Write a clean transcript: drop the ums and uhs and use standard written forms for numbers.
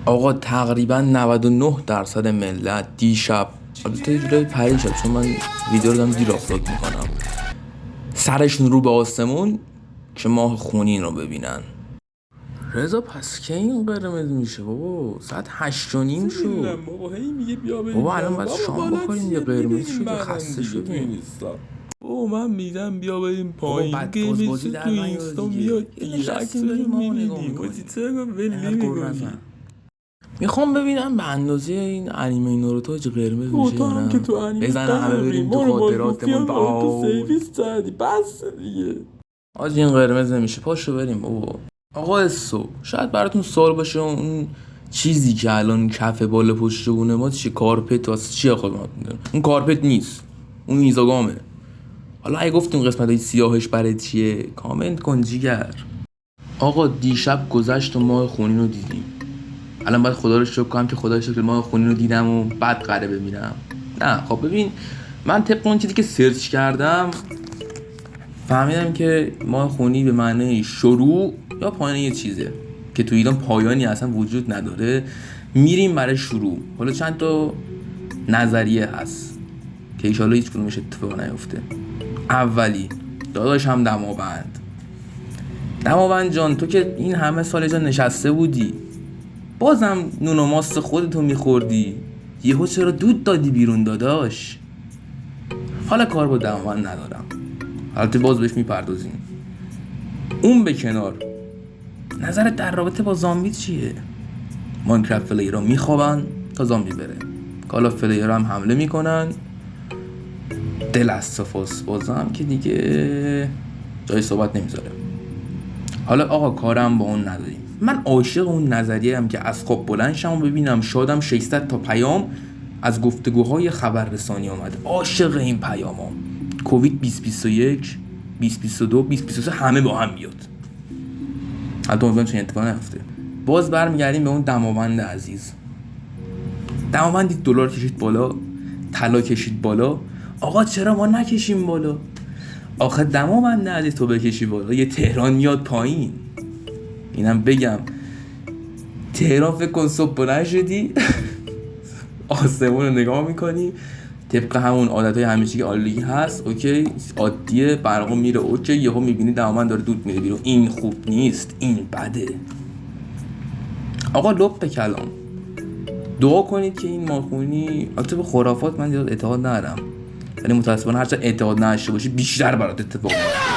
آقا تقریبا 99% ملت دیشب، البته یه جورایی پریشب چون من ویدیو رو دارم دیر آپلود میکنم، سرشون رو به آسمون که ماه خونین رو ببینن. رضا پس کی این قرمز میشه بابا؟ ساعت 8:30 شد بابا. هی میگه بیا بریم بابا، الان باید شام بخوریم. یه قرمز شده خسته شدیم. بابا من میگم بیا بریم بابا پایین. بدفاز بازی در تو نیار اینستا دیگه. میاد یه نشستیم داریم ما نگاه میبینیم میکنیم. چرا ول اینقدر گر نمی‌کنی؟ نزن. میخوام ببینم به اندازه این انیمه ناروتو چه قرمز تو میشه تو یا هم نه. که تو انیمه بزنه همه بریم تو خاطراتمون. تو سیویس زدی بس دیگه. آج این قرمز نمیشه، پاشو بریم بابا. آقا اسو شاید براتون سوال باشه اون چیزی که الان کف بالا پشت بونه ما چیه؟ کارپت واسه چیه خودمون؟ اون کارپت نیست، اون میزاگامه. حالا اگه گفتیم قسمتای سیاهش برای چیه کامنت کن جیگر. آقا دیشب گذشت و ماه خونین رو دیدیم. الان باید خدا رو شکر کنم که خدا رو شکر ماه خونین رو دیدم و بعد قره بمیرم. نه خب ببین، من طبق اون چیزی که سرچ کردم فهمیدم که ماه خونی به معنی شروع یا پایان یه چیزه که تو ایران پایانی اصلا وجود نداره. میریم برای شروع. حالا چند تا نظریه هست که ایشالا هیچ کدومش اتفاق نیفته. اولی، داداشم دماوند جان، تو که این همه سال جا نشسته بودی بازم نون و ماست خودتو میخوردی، یهو چرا دود دادی بیرون داداش؟ حالا کار با دماوند ندارم، البته باز بهش میپردازیم. اون به کنار، نظرت در رابطه با زامبی چیه؟ ماینکرافت پلیرها میخوابن تا زامبی بره، کالا پلیرها هم حمله میکنن. دل از صفاس بازم که دیگه جای صحبت نمیذاره. حالا آقا کارم با اون نداریم. من عاشق اون نظریه هم که از خواب بلند شم و ببینم شادم 600 تا پیام از گفتگوهای خبررسانی آمد. عاشق این پیامام. کووید 2021 2022 2023 همه با هم بیاد. حتی امیدوارم چنین اتفاقی نیفته. باز برمیگردیم به اون دماوند عزیز. دماوندی دلار کشید بالا، طلا کشید بالا. آقا چرا ما نکشیم بالا؟ آخه دماوند عزیز تو بکشی بالا یه تهران میاد پایین. اینم بگم تهران فکر کن صبح بلند شدی آسمون رو نگاه میکنی طبق همون عادتهای همیشگی آلودگی هست، اوکی عادیه، برقا میره اوکی، یهو میبینی دماوند داره دود میره بیرون. این خوب نیست، این بده. آقا لب به کلام، دعا کنید که این ماخونی، البته به خرافات من زیاد اعتقاد ندارم ولی متاسفانه هرچه اعتقاد نداشته باشی بیشتر برات اتفاق میفته.